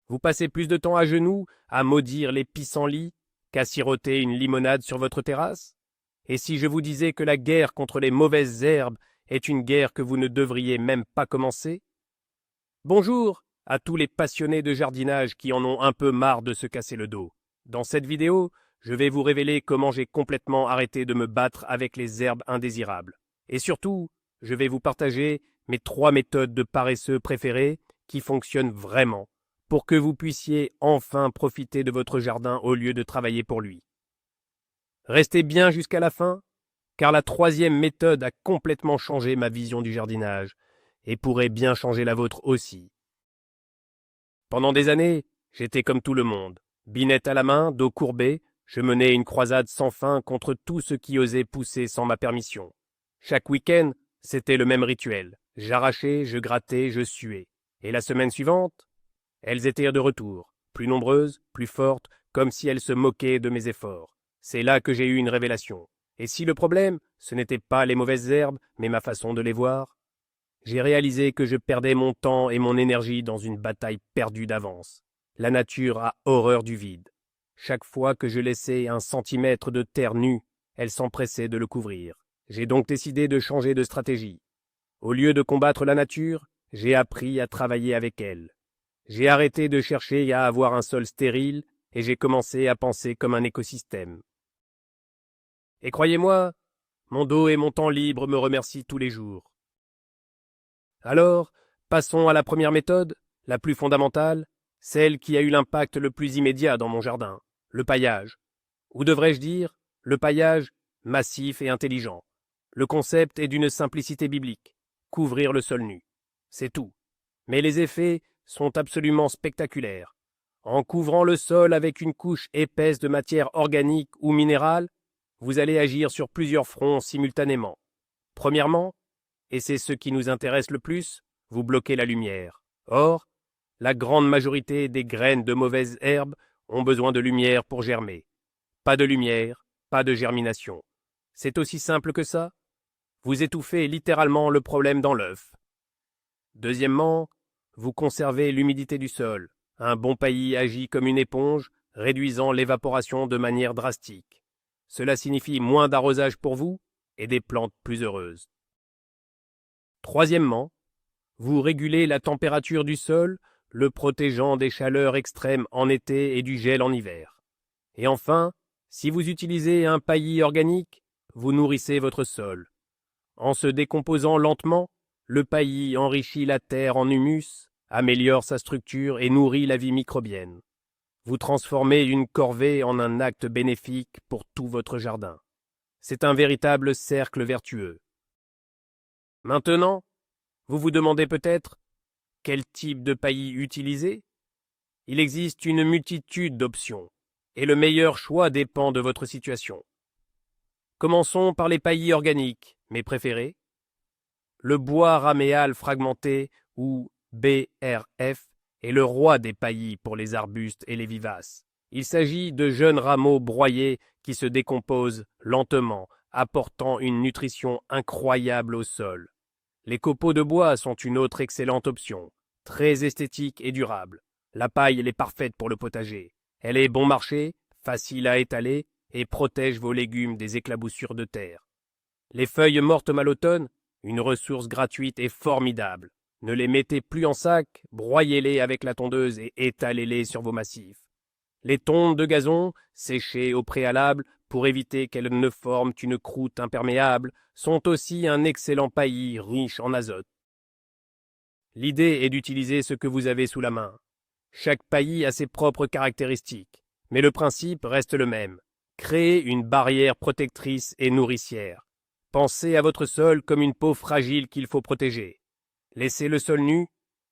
Vous passez plus de temps à genoux à maudire les pissenlits qu'à siroter une limonade sur votre terrasse? Et si je vous disais que la guerre contre les mauvaises herbes est une guerre que vous ne devriez même pas commencer? Bonjour à tous les passionnés de jardinage qui en ont un peu marre de se casser le dos. Dans cette vidéo, je vais vous révéler comment j'ai complètement arrêté de me battre avec les herbes indésirables. Et surtout, je vais vous partager mes 3 méthodes de paresseux préférées qui fonctionnent vraiment pour que vous puissiez enfin profiter de votre jardin au lieu de travailler pour lui. Restez bien jusqu'à la fin, car la 3e méthode a complètement changé ma vision du jardinage et pourrait bien changer la vôtre aussi. Pendant des années, j'étais comme tout le monde. Binette à la main, dos courbé, je menais une croisade sans fin contre tout ce qui osait pousser sans ma permission. Chaque week-end, c'était le même rituel. J'arrachais, je grattais, je suais. Et la semaine suivante, elles étaient de retour, plus nombreuses, plus fortes, comme si elles se moquaient de mes efforts. C'est là que j'ai eu une révélation. Et si le problème, ce n'était pas les mauvaises herbes, mais ma façon de les voir? J'ai réalisé que je perdais mon temps et mon énergie dans une bataille perdue d'avance. La nature a horreur du vide. Chaque fois que je laissais 1 centimètre de terre nue, elle s'empressait de le couvrir. J'ai donc décidé de changer de stratégie. Au lieu de combattre la nature, j'ai appris à travailler avec elle. J'ai arrêté de chercher à avoir un sol stérile et j'ai commencé à penser comme un écosystème. Et croyez-moi, mon dos et mon temps libre me remercient tous les jours. Alors, passons à la première méthode, la plus fondamentale, celle qui a eu l'impact le plus immédiat dans mon jardin, le paillage. Ou devrais-je dire, le paillage massif et intelligent. Le concept est d'une simplicité biblique, couvrir le sol nu. C'est tout. Mais les effets sont absolument spectaculaires. En couvrant le sol avec une couche épaisse de matière organique ou minérale, vous allez agir sur plusieurs fronts simultanément. Premièrement, et c'est ce qui nous intéresse le plus, vous bloquez la lumière. Or, la grande majorité des graines de mauvaises herbes ont besoin de lumière pour germer. Pas de lumière, pas de germination. C'est aussi simple que ça. Vous étouffez littéralement le problème dans l'œuf. Deuxièmement, vous conservez l'humidité du sol. Un bon paillis agit comme une éponge, réduisant l'évaporation de manière drastique. Cela signifie moins d'arrosage pour vous et des plantes plus heureuses. Troisièmement, vous régulez la température du sol, le protégeant des chaleurs extrêmes en été et du gel en hiver. Et enfin, si vous utilisez un paillis organique, vous nourrissez votre sol. En se décomposant lentement, le paillis enrichit la terre en humus, améliore sa structure et nourrit la vie microbienne. Vous transformez une corvée en un acte bénéfique pour tout votre jardin. C'est un véritable cercle vertueux. Maintenant, vous vous demandez peut-être quel type de paillis utiliser? Il existe une multitude d'options, et le meilleur choix dépend de votre situation. Commençons par les paillis organiques, mes préférés. Le bois raméal fragmenté, ou BRF, est le roi des paillis pour les arbustes et les vivaces. Il s'agit de jeunes rameaux broyés qui se décomposent lentement, apportant une nutrition incroyable au sol. Les copeaux de bois sont une autre excellente option, très esthétique et durable. La paille est parfaite pour le potager. Elle est bon marché, facile à étaler et protège vos légumes des éclaboussures de terre. Les feuilles mortes à l'automne, une ressource gratuite et formidable. Ne les mettez plus en sac, broyez-les avec la tondeuse et étalez-les sur vos massifs. Les tondes de gazon, séchées au préalable pour éviter qu'elles ne forment une croûte imperméable, sont aussi un excellent paillis riche en azote. L'idée est d'utiliser ce que vous avez sous la main. Chaque paillis a ses propres caractéristiques, mais le principe reste le même. Créer une barrière protectrice et nourricière. Pensez à votre sol comme une peau fragile qu'il faut protéger. Laisser le sol nu,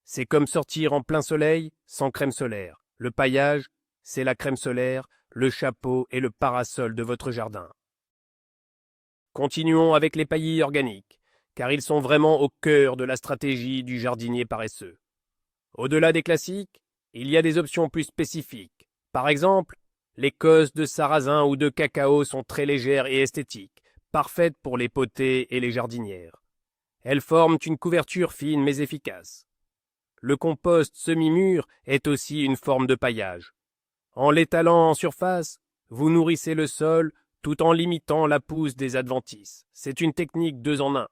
c'est comme sortir en plein soleil sans crème solaire. Le paillage, c'est la crème solaire, le chapeau et le parasol de votre jardin. Continuons avec les paillis organiques, car ils sont vraiment au cœur de la stratégie du jardinier paresseux. Au-delà des classiques, il y a des options plus spécifiques. Par exemple, les cosses de sarrasin ou de cacao sont très légères et esthétiques, parfaites pour les potées et les jardinières. Elles forment une couverture fine mais efficace. le compost semi-mûr est aussi une forme de paillage. En l'étalant en surface, vous nourrissez le sol tout en limitant la pousse des adventices. C'est une technique 2 en 1.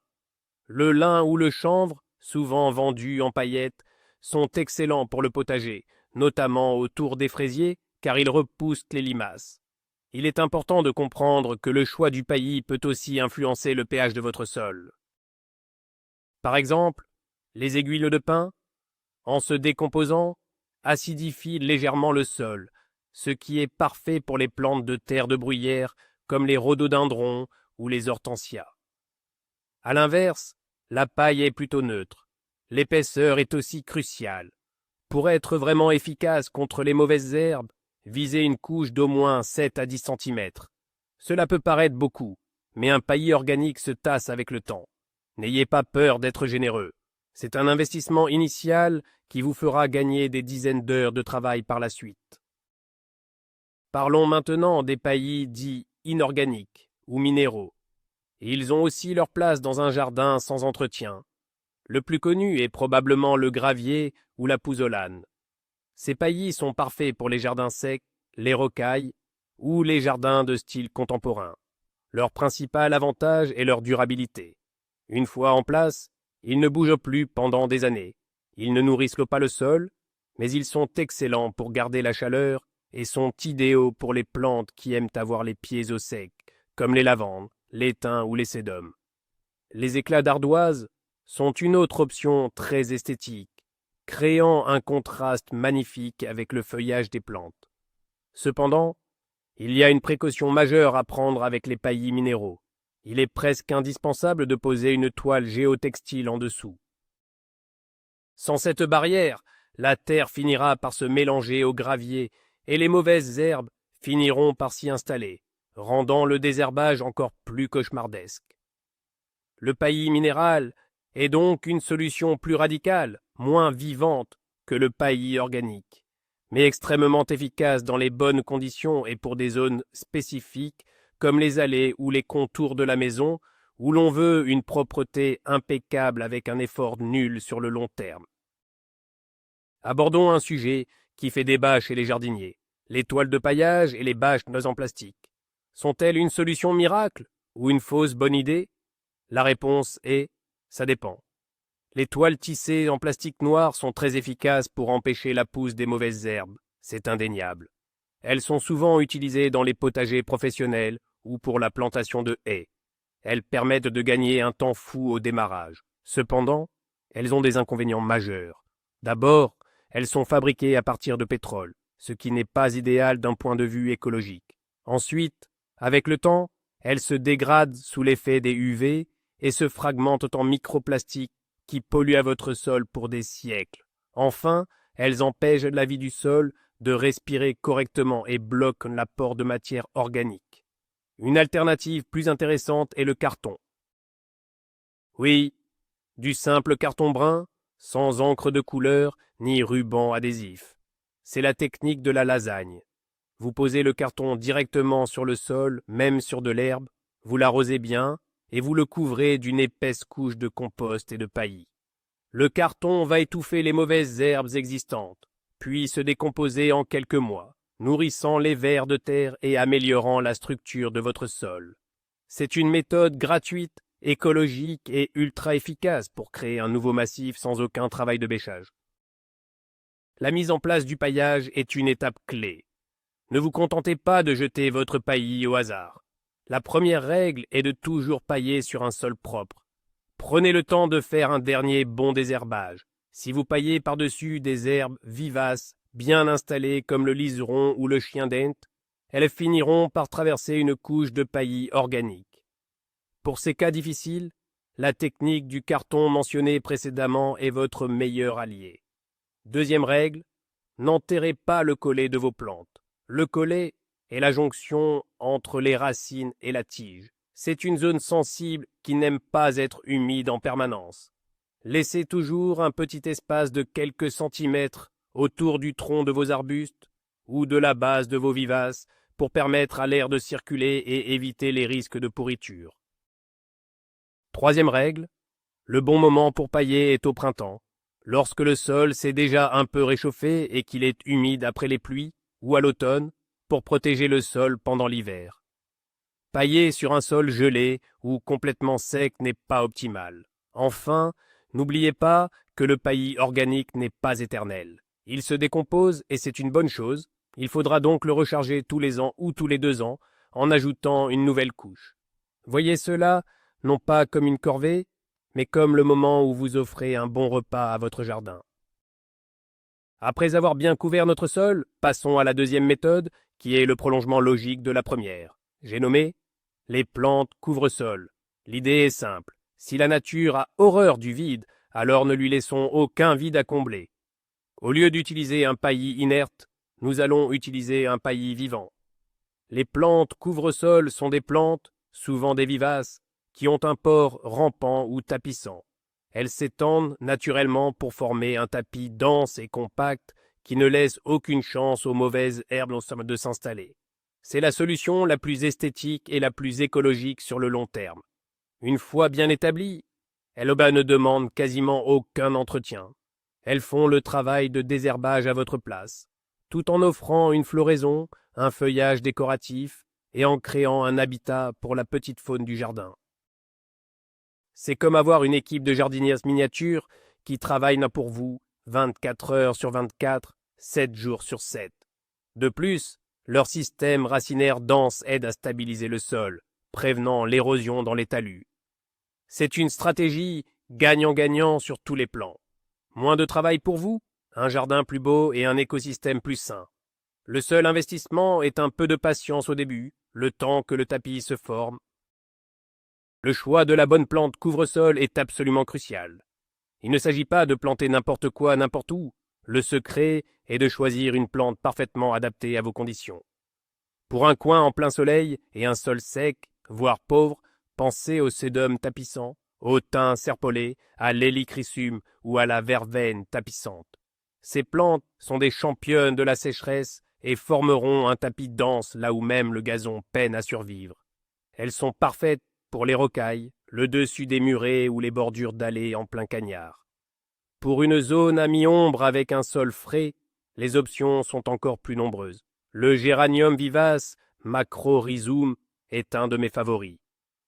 Le lin ou le chanvre, souvent vendus en paillettes, sont excellents pour le potager, notamment autour des fraisiers, car ils repoussent les limaces. Il est important de comprendre que le choix du paillis peut aussi influencer le pH de votre sol. Par exemple, les aiguilles de pin, en se décomposant, acidifient légèrement le sol, ce qui est parfait pour les plantes de terre de bruyère comme les rhododendrons ou les hortensias. À l'inverse, la paille est plutôt neutre. L'épaisseur est aussi cruciale. Pour être vraiment efficace contre les mauvaises herbes, visez une couche d'au moins 7 à 10 cm. Cela peut paraître beaucoup, mais un paillis organique se tasse avec le temps. N'ayez pas peur d'être généreux. C'est un investissement initial qui vous fera gagner des dizaines d'heures de travail par la suite. Parlons maintenant des paillis dits inorganiques ou minéraux. Ils ont aussi leur place dans un jardin sans entretien. Le plus connu est probablement le gravier ou la pouzzolane. Ces paillis sont parfaits pour les jardins secs, les rocailles ou les jardins de style contemporain. Leur principal avantage est leur durabilité. Une fois en place, ils ne bougent plus pendant des années. Ils ne nourrissent pas le sol, mais ils sont excellents pour garder la chaleur et sont idéaux pour les plantes qui aiment avoir les pieds au sec, comme les lavandes, les thym ou les sédums. Les éclats d'ardoise sont une autre option très esthétique, créant un contraste magnifique avec le feuillage des plantes. Cependant, il y a une précaution majeure à prendre avec les paillis minéraux. Il est presque indispensable de poser une toile géotextile en dessous. Sans cette barrière, la terre finira par se mélanger au gravier et les mauvaises herbes finiront par s'y installer, rendant le désherbage encore plus cauchemardesque. Le paillis minéral est donc une solution plus radicale, moins vivante que le paillis organique, mais extrêmement efficace dans les bonnes conditions et pour des zones spécifiques comme les allées ou les contours de la maison, où l'on veut une propreté impeccable avec un effort nul sur le long terme. Abordons un sujet qui fait débat chez les jardiniers, les toiles de paillage et les bâches en plastique. Sont-elles une solution miracle ou une fausse bonne idée? La réponse est « ça dépend ». Les toiles tissées en plastique noir sont très efficaces pour empêcher la pousse des mauvaises herbes, c'est indéniable. Elles sont souvent utilisées dans les potagers professionnels ou pour la plantation de haies. Elles permettent de gagner un temps fou au démarrage. Cependant, elles ont des inconvénients majeurs. D'abord, elles sont fabriquées à partir de pétrole, ce qui n'est pas idéal d'un point de vue écologique. Ensuite, avec le temps, elles se dégradent sous l'effet des UV et se fragmentent en microplastiques qui polluent à votre sol pour des siècles. Enfin, elles empêchent la vie du sol de respirer correctement et bloquent l'apport de matière organique. Une alternative plus intéressante est le carton. Oui, du simple carton brun, sans encre de couleur ni ruban adhésif. C'est la technique de la lasagne. Vous posez le carton directement sur le sol, même sur de l'herbe, vous l'arrosez bien et vous le couvrez d'une épaisse couche de compost et de paillis. Le carton va étouffer les mauvaises herbes existantes, puis se décomposer en quelques mois, nourrissant les vers de terre et améliorant la structure de votre sol. C'est une méthode gratuite, écologique et ultra efficace pour créer un nouveau massif sans aucun travail de bêchage. La mise en place du paillage est une étape clé. Ne vous contentez pas de jeter votre paillis au hasard. La première règle est de toujours pailler sur un sol propre. Prenez le temps de faire un dernier bon désherbage. Si vous paillez par-dessus des herbes vivaces, bien installées comme le liseron ou le chien d'Inde, elles finiront par traverser une couche de paillis organique. Pour ces cas difficiles, la technique du carton mentionnée précédemment est votre meilleur allié. Deuxième règle, n'enterrez pas le collet de vos plantes. Le collet est la jonction entre les racines et la tige. C'est une zone sensible qui n'aime pas être humide en permanence. Laissez toujours un petit espace de quelques centimètres autour du tronc de vos arbustes ou de la base de vos vivaces pour permettre à l'air de circuler et éviter les risques de pourriture. Troisième règle, le bon moment pour pailler est au printemps. Lorsque le sol s'est déjà un peu réchauffé et qu'il est humide après les pluies, ou à l'automne, pour protéger le sol pendant l'hiver. Pailler sur un sol gelé ou complètement sec n'est pas optimal. Enfin, n'oubliez pas que le paillis organique n'est pas éternel. Il se décompose et c'est une bonne chose. Il faudra donc le recharger tous les ans ou tous les 2 ans en ajoutant une nouvelle couche. Voyez cela non pas comme une corvée, mais comme le moment où vous offrez un bon repas à votre jardin. Après avoir bien couvert notre sol, passons à la deuxième méthode, qui est le prolongement logique de la première. J'ai nommé les plantes couvre-sol. L'idée est simple. Si la nature a horreur du vide, alors ne lui laissons aucun vide à combler. Au lieu d'utiliser un paillis inerte, nous allons utiliser un paillis vivant. Les plantes couvre-sol sont des plantes, souvent des vivaces, qui ont un port rampant ou tapissant. Elles s'étendent naturellement pour former un tapis dense et compact qui ne laisse aucune chance aux mauvaises herbes de s'installer. C'est la solution la plus esthétique et la plus écologique sur le long terme. Une fois bien établies, elles ne demandent quasiment aucun entretien. Elles font le travail de désherbage à votre place, tout en offrant une floraison, un feuillage décoratif et en créant un habitat pour la petite faune du jardin. C'est comme avoir une équipe de jardiniers miniatures qui travaillent pour vous 24 heures sur 24, 7 jours sur 7. De plus, leur système racinaire dense aide à stabiliser le sol, prévenant l'érosion dans les talus. C'est une stratégie gagnant-gagnant sur tous les plans. Moins de travail pour vous, un jardin plus beau et un écosystème plus sain. Le seul investissement est un peu de patience au début, le temps que le tapis se forme. Le choix de la bonne plante couvre-sol est absolument crucial. Il ne s'agit pas de planter n'importe quoi n'importe où. Le secret est de choisir une plante parfaitement adaptée à vos conditions. Pour un coin en plein soleil et un sol sec, voire pauvre, pensez au sédum tapissant, au thym serpolé, à l'hélichrysum ou à la verveine tapissante. Ces plantes sont des championnes de la sécheresse et formeront un tapis dense là où même le gazon peine à survivre. Elles sont parfaites pour les rocailles, le dessus des murets ou les bordures d'allées en plein cagnard. Pour une zone à mi-ombre avec un sol frais, les options sont encore plus nombreuses. Le géranium vivace, Macrorhizum, est un de mes favoris.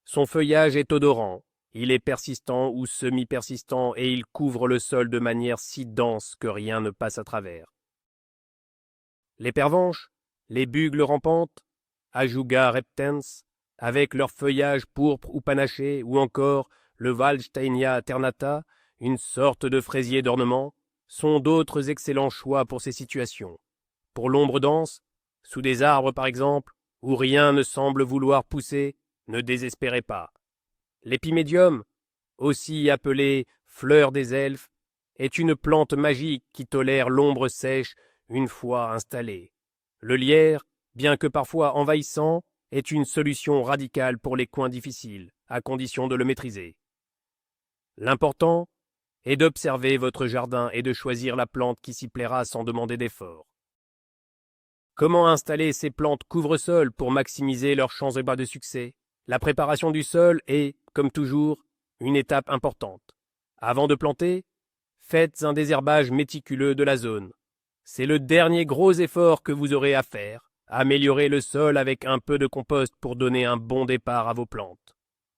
Son feuillage est odorant, il est persistant ou semi-persistant et il couvre le sol de manière si dense que rien ne passe à travers. Les pervenches, les bugles rampantes, Ajuga reptens, avec leur feuillage pourpre ou panaché, ou encore le Waldsteinia alternata, une sorte de fraisier d'ornement, sont d'autres excellents choix pour ces situations. Pour l'ombre dense, sous des arbres par exemple, où rien ne semble vouloir pousser, ne désespérez pas. L'épimédium, aussi appelée fleur des elfes, est une plante magique qui tolère l'ombre sèche une fois installée. Le lierre, bien que parfois envahissant, est une solution radicale pour les coins difficiles, à condition de le maîtriser. L'important est d'observer votre jardin et de choisir la plante qui s'y plaira sans demander d'effort. Comment installer ces plantes couvre-sol pour maximiser leurs chances de succès? La préparation du sol est, comme toujours, une étape importante. Avant de planter, faites un désherbage méticuleux de la zone. C'est le dernier gros effort que vous aurez à faire. Améliorez le sol avec un peu de compost pour donner un bon départ à vos plantes.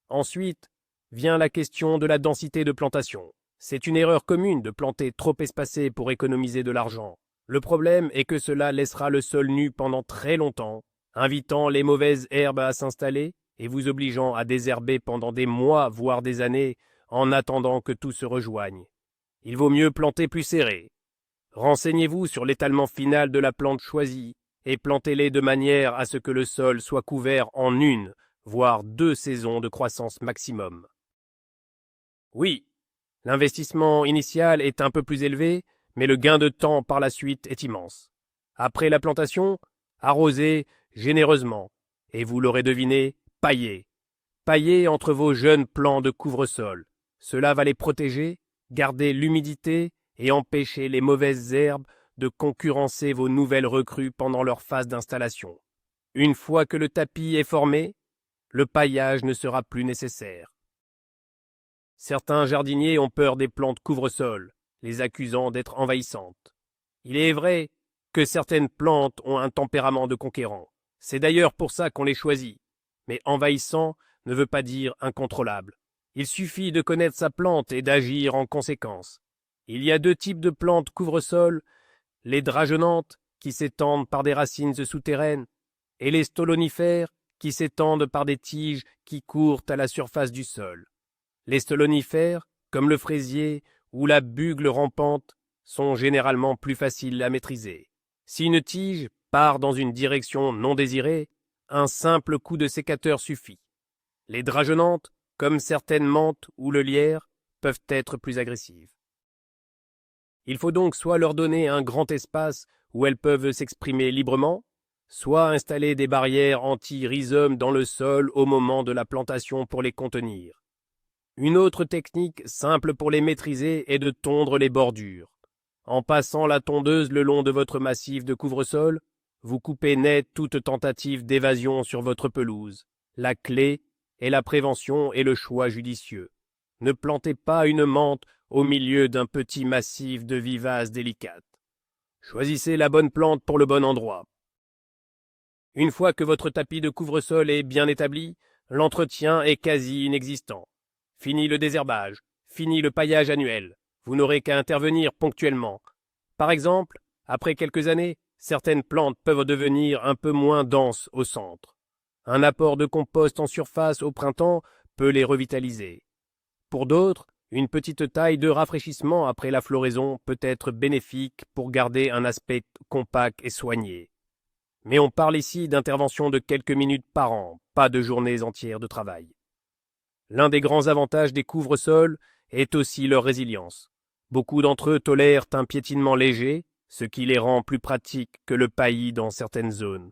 Ensuite, vient la question de la densité de plantation. C'est une erreur commune de planter trop espacé pour économiser de l'argent. Le problème est que cela laissera le sol nu pendant très longtemps, invitant les mauvaises herbes à s'installer et vous obligeant à désherber pendant des mois, voire des années, en attendant que tout se rejoigne. Il vaut mieux planter plus serré. Renseignez-vous sur l'étalement final de la plante choisie et plantez-les de manière à ce que le sol soit couvert en 1, voire 2 saisons de croissance maximum. Oui, l'investissement initial est un peu plus élevé, mais le gain de temps par la suite est immense. Après la plantation, arrosez généreusement, et vous l'aurez deviné, paillez. Paillez entre vos jeunes plants de couvre-sol. Cela va les protéger, garder l'humidité et empêcher les mauvaises herbes de concurrencer vos nouvelles recrues pendant leur phase d'installation. Une fois que le tapis est formé, le paillage ne sera plus nécessaire. Certains jardiniers ont peur des plantes couvre-sol. les accusant d'être envahissantes. Il est vrai que certaines plantes ont un tempérament de conquérant. C'est d'ailleurs pour ça qu'on les choisit. Mais envahissant ne veut pas dire incontrôlable. Il suffit de connaître sa plante et d'agir en conséquence. Il y a 2 types de plantes couvre-sol, les drageonnantes, qui s'étendent par des racines souterraines, et les stolonifères, qui s'étendent par des tiges qui courent à la surface du sol. Les stolonifères, comme le fraisier ou la bugle rampante, sont généralement plus faciles à maîtriser. Si une tige part dans une direction non désirée, un simple coup de sécateur suffit. Les drageonnantes, comme certaines menthes ou le lierre, peuvent être plus agressives. Il faut donc soit leur donner un grand espace où elles peuvent s'exprimer librement, soit installer des barrières anti-rhizome dans le sol au moment de la plantation pour les contenir. Une autre technique simple pour les maîtriser est de tondre les bordures. En passant la tondeuse le long de votre massif de couvre-sol, vous coupez net toute tentative d'évasion sur votre pelouse. La clé est la prévention et le choix judicieux. Ne plantez pas une menthe au milieu d'un petit massif de vivaces délicates. Choisissez la bonne plante pour le bon endroit. Une fois que votre tapis de couvre-sol est bien établi, l'entretien est quasi inexistant. Fini le désherbage, fini le paillage annuel. Vous n'aurez qu'à intervenir ponctuellement. Par exemple, après quelques années, certaines plantes peuvent devenir un peu moins denses au centre. Un apport de compost en surface au printemps peut les revitaliser. Pour d'autres, une petite taille de rafraîchissement après la floraison peut être bénéfique pour garder un aspect compact et soigné. Mais on parle ici d'interventions de quelques minutes par an, pas de journées entières de travail. L'un des grands avantages des couvre-sols est aussi leur résilience. Beaucoup d'entre eux tolèrent un piétinement léger, ce qui les rend plus pratiques que le paillis dans certaines zones.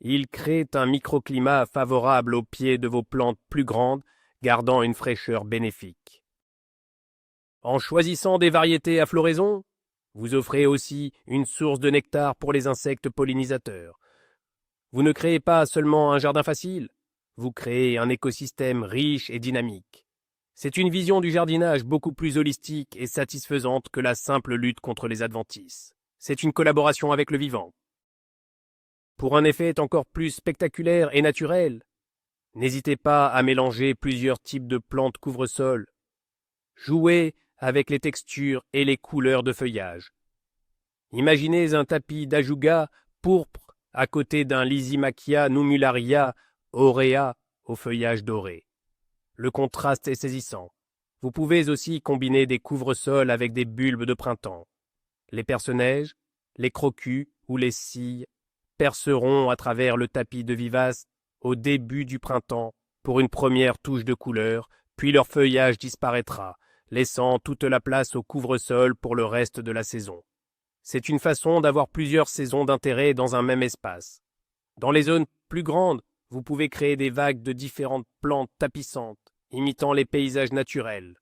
Ils créent un microclimat favorable au pied de vos plantes plus grandes, gardant une fraîcheur bénéfique. En choisissant des variétés à floraison, vous offrez aussi une source de nectar pour les insectes pollinisateurs. Vous ne créez pas seulement un jardin facile, vous créez un écosystème riche et dynamique. C'est une vision du jardinage beaucoup plus holistique et satisfaisante que la simple lutte contre les adventices. C'est une collaboration avec le vivant. Pour un effet encore plus spectaculaire et naturel, n'hésitez pas à mélanger plusieurs types de plantes couvre-sol. Jouez avec les textures et les couleurs de feuillage. Imaginez un tapis d'ajuga pourpre à côté d'un Lysimachia numularia aurea au feuillage doré. Le contraste est saisissant. Vous pouvez aussi combiner des couvre-sols avec des bulbes de printemps. Les perce-neige, les crocus ou les scies perceront à travers le tapis de vivaces au début du printemps pour une première touche de couleur, puis leur feuillage disparaîtra, laissant toute la place au couvre-sol pour le reste de la saison. C'est une façon d'avoir plusieurs saisons d'intérêt dans un même espace. Dans les zones plus grandes, vous pouvez créer des vagues de différentes plantes tapissantes, imitant les paysages naturels.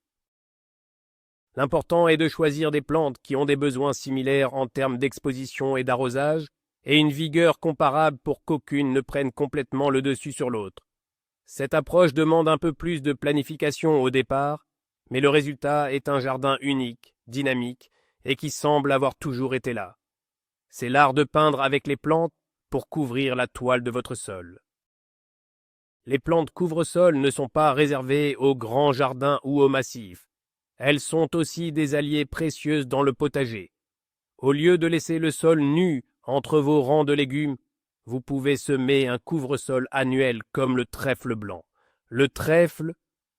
L'important est de choisir des plantes qui ont des besoins similaires en termes d'exposition et d'arrosage, et une vigueur comparable pour qu'aucune ne prenne complètement le dessus sur l'autre. Cette approche demande un peu plus de planification au départ, mais le résultat est un jardin unique, dynamique, et qui semble avoir toujours été là. C'est l'art de peindre avec les plantes pour couvrir la toile de votre sol. Les plantes couvre-sol ne sont pas réservées aux grands jardins ou aux massifs. Elles sont aussi des alliées précieuses dans le potager. Au lieu de laisser le sol nu entre vos rangs de légumes, vous pouvez semer un couvre-sol annuel comme le trèfle blanc. Le trèfle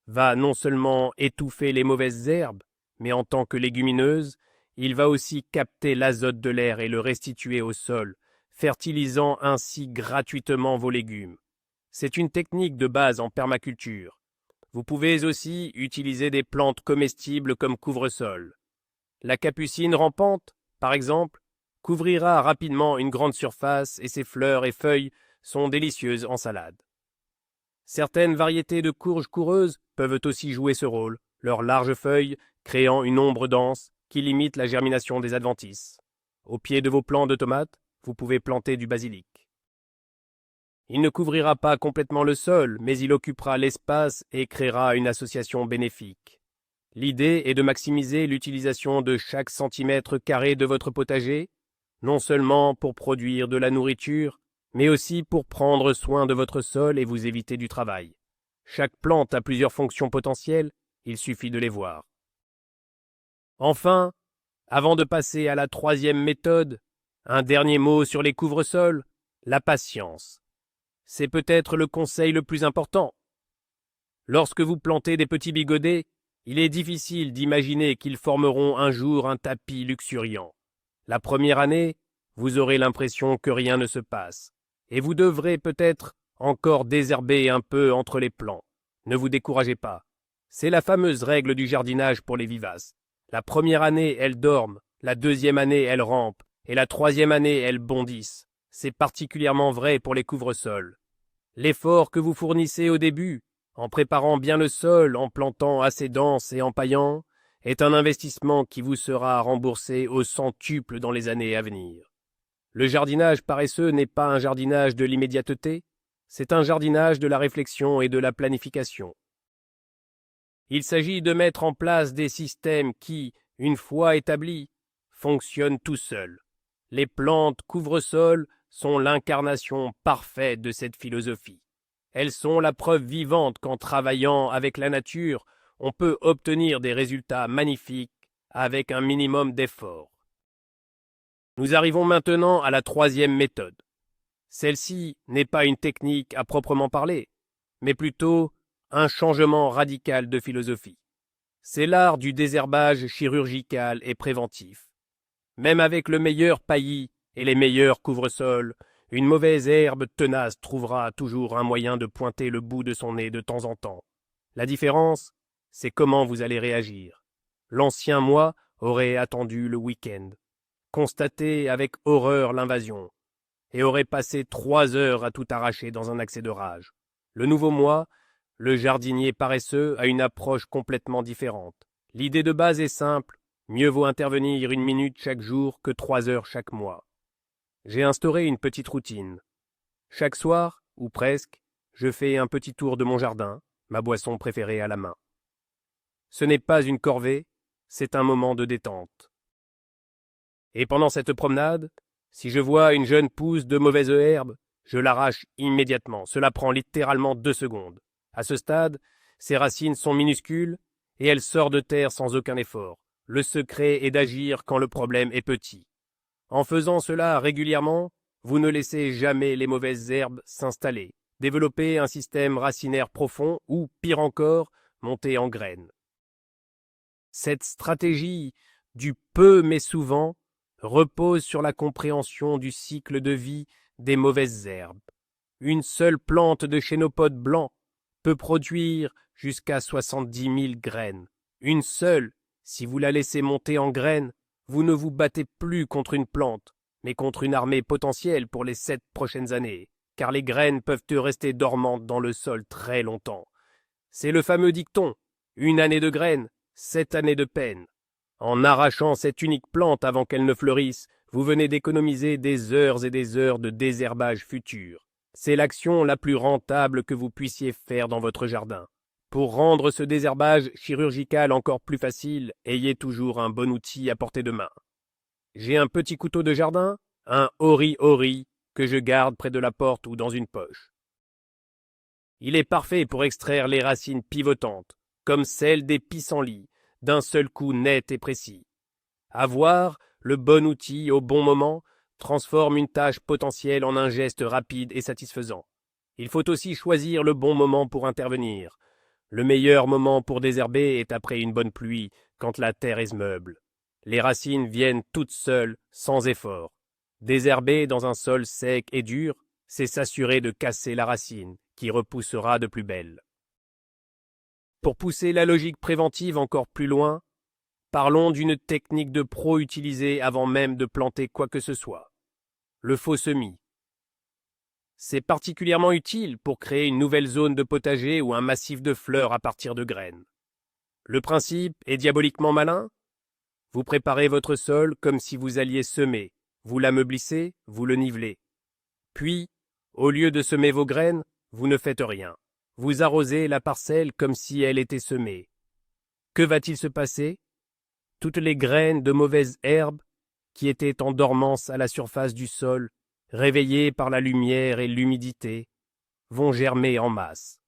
va non seulement étouffer les mauvaises herbes, mais en tant que légumineuse, il va aussi capter l'azote de l'air et le restituer au sol, fertilisant ainsi gratuitement vos légumes. C'est une technique de base en permaculture. Vous pouvez aussi utiliser des plantes comestibles comme couvre-sol. La capucine rampante, par exemple, couvrira rapidement une grande surface et ses fleurs et feuilles sont délicieuses en salade. Certaines variétés de courges coureuses peuvent aussi jouer ce rôle, leurs larges feuilles créant une ombre dense qui limite la germination des adventices. Au pied de vos plants de tomates, vous pouvez planter du basilic. Il ne couvrira pas complètement le sol, mais il occupera l'espace et créera une association bénéfique. L'idée est de maximiser l'utilisation de chaque centimètre carré de votre potager, non seulement pour produire de la nourriture, mais aussi pour prendre soin de votre sol et vous éviter du travail. Chaque plante a plusieurs fonctions potentielles, il suffit de les voir. Enfin, avant de passer à la troisième méthode, un dernier mot sur les couvre-sols, la patience. C'est peut-être le conseil le plus important. Lorsque vous plantez des petits bigodets, il est difficile d'imaginer qu'ils formeront un jour un tapis luxuriant. La première année, vous aurez l'impression que rien ne se passe, et vous devrez peut-être encore désherber un peu entre les plants. Ne vous découragez pas. C'est la fameuse règle du jardinage pour les vivaces. La première année, elles dorment, la deuxième année, elles rampent, et la troisième année, elles bondissent. C'est particulièrement vrai pour les couvre-sols. L'effort que vous fournissez au début, en préparant bien le sol, en plantant assez dense et en paillant, est un investissement qui vous sera remboursé au centuple dans les années à venir. Le jardinage paresseux n'est pas un jardinage de l'immédiateté, c'est un jardinage de la réflexion et de la planification. Il s'agit de mettre en place des systèmes qui, une fois établis, fonctionnent tout seuls. Les plantes couvre-sol sont l'incarnation parfaite de cette philosophie. Elles sont la preuve vivante qu'en travaillant avec la nature, on peut obtenir des résultats magnifiques avec un minimum d'effort. Nous arrivons maintenant à la troisième méthode. Celle-ci n'est pas une technique à proprement parler, mais plutôt un changement radical de philosophie. C'est l'art du désherbage chirurgical et préventif. Même avec le meilleur paillis et les meilleurs couvre-sols, une mauvaise herbe tenace trouvera toujours un moyen de pointer le bout de son nez de temps en temps. La différence, c'est comment vous allez réagir. L'ancien moi aurait attendu le week-end, constaté avec horreur l'invasion, et aurait passé 3 heures à tout arracher dans un accès de rage. Le nouveau moi, le jardinier paresseux, a une approche complètement différente. L'idée de base est simple, mieux vaut intervenir 1 minute chaque jour que 3 heures chaque mois. J'ai instauré une petite routine. Chaque soir, ou presque, je fais un petit tour de mon jardin, ma boisson préférée à la main. Ce n'est pas une corvée, c'est un moment de détente. Et pendant cette promenade, si je vois une jeune pousse de mauvaise herbe, je l'arrache immédiatement. Cela prend littéralement 2 secondes. À ce stade, ses racines sont minuscules et elle sort de terre sans aucun effort. Le secret est d'agir quand le problème est petit. En faisant cela régulièrement, vous ne laissez jamais les mauvaises herbes s'installer, développer un système racinaire profond ou, pire encore, monter en graines. Cette stratégie du peu mais souvent repose sur la compréhension du cycle de vie des mauvaises herbes. Une seule plante de chénopode blanc peut produire jusqu'à 70 000 graines. Une seule, si vous la laissez monter en graines, vous ne vous battez plus contre une plante, mais contre une armée potentielle pour les 7 prochaines années, car les graines peuvent rester dormantes dans le sol très longtemps. C'est le fameux dicton, 1 année de graines, 7 années de peine. En arrachant cette unique plante avant qu'elle ne fleurisse, vous venez d'économiser des heures et des heures de désherbage futur. C'est l'action la plus rentable que vous puissiez faire dans votre jardin. Pour rendre ce désherbage chirurgical encore plus facile, ayez toujours un bon outil à portée de main. J'ai un petit couteau de jardin, un ori-ori, que je garde près de la porte ou dans une poche. Il est parfait pour extraire les racines pivotantes, comme celles des pissenlits, d'un seul coup net et précis. Avoir le bon outil au bon moment transforme une tâche potentielle en un geste rapide et satisfaisant. Il faut aussi choisir le bon moment pour intervenir. Le meilleur moment pour désherber est après une bonne pluie, quand la terre est meuble. Les racines viennent toutes seules, sans effort. Désherber dans un sol sec et dur, c'est s'assurer de casser la racine, qui repoussera de plus belle. Pour pousser la logique préventive encore plus loin, parlons d'une technique de pro utilisée avant même de planter quoi que ce soit. Le faux semis. C'est particulièrement utile pour créer une nouvelle zone de potager ou un massif de fleurs à partir de graines. Le principe est diaboliquement malin. Vous préparez votre sol comme si vous alliez semer. Vous l'ameublissez, vous le nivelez. Puis, au lieu de semer vos graines, vous ne faites rien. Vous arrosez la parcelle comme si elle était semée. Que va-t-il se passer? Toutes les graines de mauvaises herbes qui étaient en dormance à la surface du sol, réveillées par la lumière et l'humidité, vont germer en masse.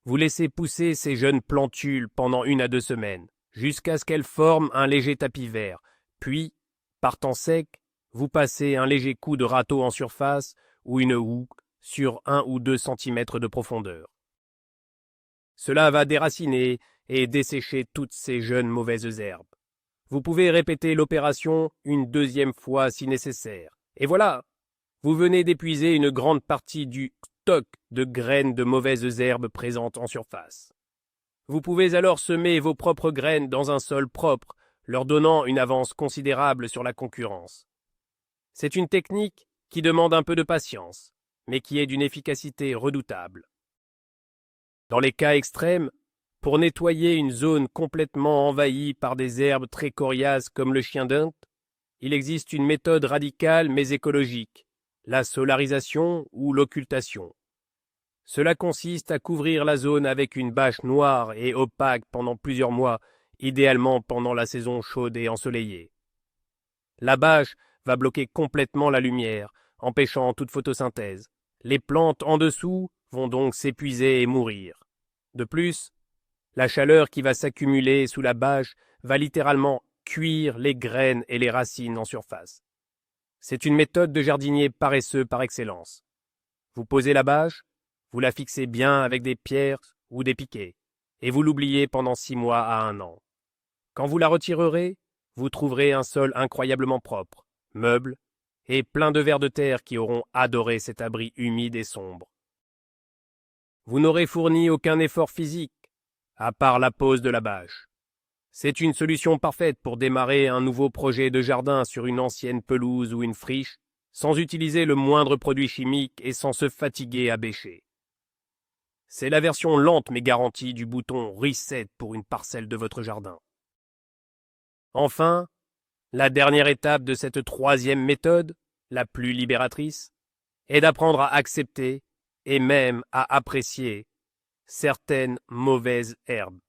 Vous laissez pousser ces jeunes plantules pendant 1 à 2 semaines, jusqu'à ce qu'elles forment un léger tapis vert. Puis, par temps sec, vous passez un léger coup de râteau en surface ou une houe sur 1 ou 2 centimètres de profondeur. Cela va déraciner et dessécher toutes ces jeunes mauvaises herbes. Vous pouvez répéter l'opération une 2e fois si nécessaire. Et voilà, vous venez d'épuiser une grande partie du stock de graines de mauvaises herbes présentes en surface. Vous pouvez alors semer vos propres graines dans un sol propre, leur donnant une avance considérable sur la concurrence. C'est une technique qui demande un peu de patience, mais qui est d'une efficacité redoutable. Dans les cas extrêmes, pour nettoyer une zone complètement envahie par des herbes très coriaces comme le chien d'Inde, il existe une méthode radicale mais écologique, la solarisation ou l'occultation. Cela consiste à couvrir la zone avec une bâche noire et opaque pendant plusieurs mois, idéalement pendant la saison chaude et ensoleillée. La bâche va bloquer complètement la lumière, empêchant toute photosynthèse. Les plantes en dessous vont donc s'épuiser et mourir. De plus, la chaleur qui va s'accumuler sous la bâche va littéralement cuire les graines et les racines en surface. C'est une méthode de jardinier paresseux par excellence. Vous posez la bâche, vous la fixez bien avec des pierres ou des piquets, et vous l'oubliez pendant 6 mois à 1 an. Quand vous la retirerez, vous trouverez un sol incroyablement propre, meuble, et plein de vers de terre qui auront adoré cet abri humide et sombre. Vous n'aurez fourni aucun effort physique, à part la pose de la bâche. C'est une solution parfaite pour démarrer un nouveau projet de jardin sur une ancienne pelouse ou une friche, sans utiliser le moindre produit chimique et sans se fatiguer à bêcher. C'est la version lente mais garantie du bouton Reset pour une parcelle de votre jardin. Enfin, la dernière étape de cette 3e méthode, la plus libératrice, est d'apprendre à accepter et même à apprécier certaines mauvaises herbes.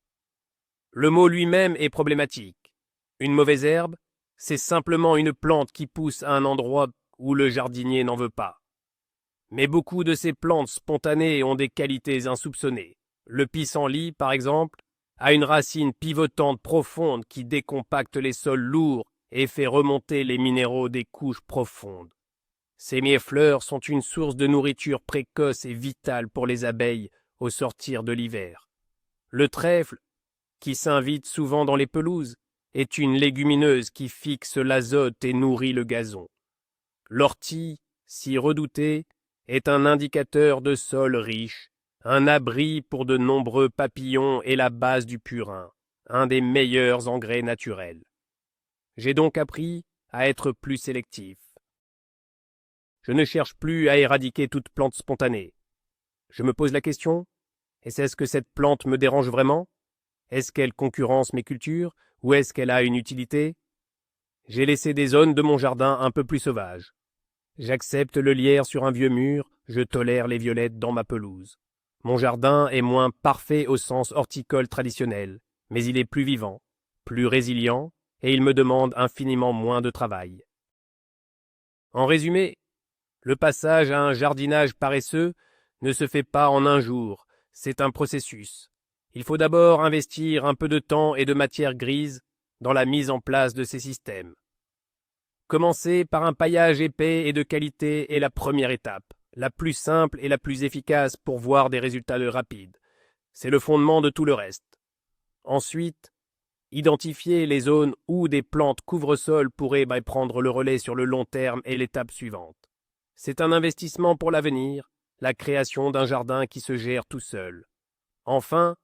Le mot lui-même est problématique. Une mauvaise herbe, c'est simplement une plante qui pousse à un endroit où le jardinier n'en veut pas. Mais beaucoup de ces plantes spontanées ont des qualités insoupçonnées. Le pissenlit, par exemple, a une racine pivotante profonde qui décompacte les sols lourds et fait remonter les minéraux des couches profondes. Ces miellefleurs sont une source de nourriture précoce et vitale pour les abeilles au sortir de l'hiver. Le trèfle, qui s'invite souvent dans les pelouses, est une légumineuse qui fixe l'azote et nourrit le gazon. L'ortie, si redoutée, est un indicateur de sol riche, un abri pour de nombreux papillons et la base du purin, un des meilleurs engrais naturels. J'ai donc appris à être plus sélectif. Je ne cherche plus à éradiquer toute plante spontanée. Je me pose la question, est-ce que cette plante me dérange vraiment? Est-ce qu'elle concurrence mes cultures ou est-ce qu'elle a une utilité? J'ai laissé des zones de mon jardin un peu plus sauvages. J'accepte le lierre sur un vieux mur, je tolère les violettes dans ma pelouse. Mon jardin est moins parfait au sens horticole traditionnel, mais il est plus vivant, plus résilient, et il me demande infiniment moins de travail. En résumé, le passage à un jardinage paresseux ne se fait pas en un jour, c'est un processus. Il faut d'abord investir un peu de temps et de matière grise dans la mise en place de ces systèmes. Commencer par un paillage épais et de qualité est la première étape, la plus simple et la plus efficace pour voir des résultats rapides. C'est le fondement de tout le reste. Ensuite, identifier les zones où des plantes couvre-sol pourraient prendre le relais sur le long terme est l'étape suivante. C'est un investissement pour l'avenir, la création d'un jardin qui se gère tout seul. Enfin,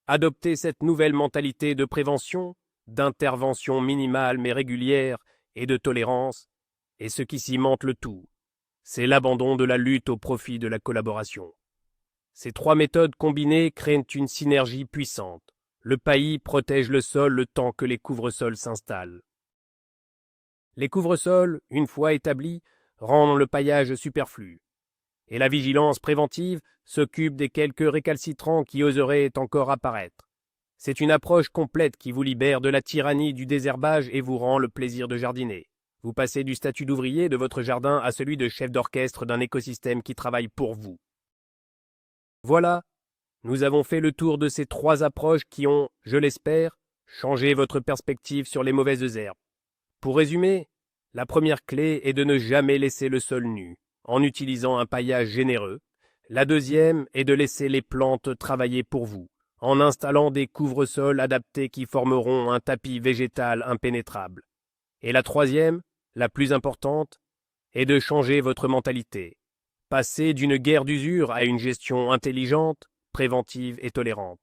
adopter cette nouvelle mentalité de prévention, d'intervention minimale mais régulière et de tolérance, est ce qui cimente le tout. C'est l'abandon de la lutte au profit de la collaboration. Ces 3 méthodes combinées créent une synergie puissante. Le paillis protège le sol le temps que les couvre-sols s'installent. Les couvre-sols, une fois établis, rendent le paillage superflu. Et la vigilance préventive s'occupe des quelques récalcitrants qui oseraient encore apparaître. C'est une approche complète qui vous libère de la tyrannie du désherbage et vous rend le plaisir de jardiner. Vous passez du statut d'ouvrier de votre jardin à celui de chef d'orchestre d'un écosystème qui travaille pour vous. Voilà, nous avons fait le tour de ces 3 approches qui ont, je l'espère, changé votre perspective sur les mauvaises herbes. Pour résumer, la première clé est de ne jamais laisser le sol nu, en utilisant un paillage généreux. La deuxième est de laisser les plantes travailler pour vous, en installant des couvre-sols adaptés qui formeront un tapis végétal impénétrable. Et la troisième, la plus importante, est de changer votre mentalité. Passer d'une guerre d'usure à une gestion intelligente, préventive et tolérante.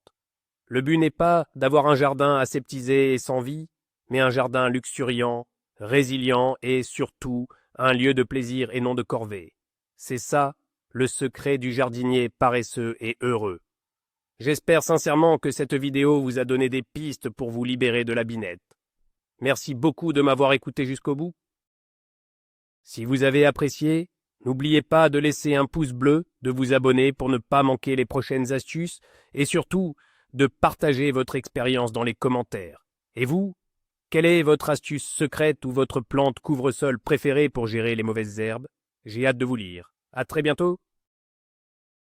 Le but n'est pas d'avoir un jardin aseptisé et sans vie, mais un jardin luxuriant, résilient et surtout un lieu de plaisir et non de corvée. C'est ça, le secret du jardinier paresseux et heureux. J'espère sincèrement que cette vidéo vous a donné des pistes pour vous libérer de la binette. Merci beaucoup de m'avoir écouté jusqu'au bout. Si vous avez apprécié, n'oubliez pas de laisser un pouce bleu, de vous abonner pour ne pas manquer les prochaines astuces et surtout de partager votre expérience dans les commentaires. Et vous, quelle est votre astuce secrète ou votre plante couvre-sol préférée pour gérer les mauvaises herbes? J'ai hâte de vous lire. À très bientôt.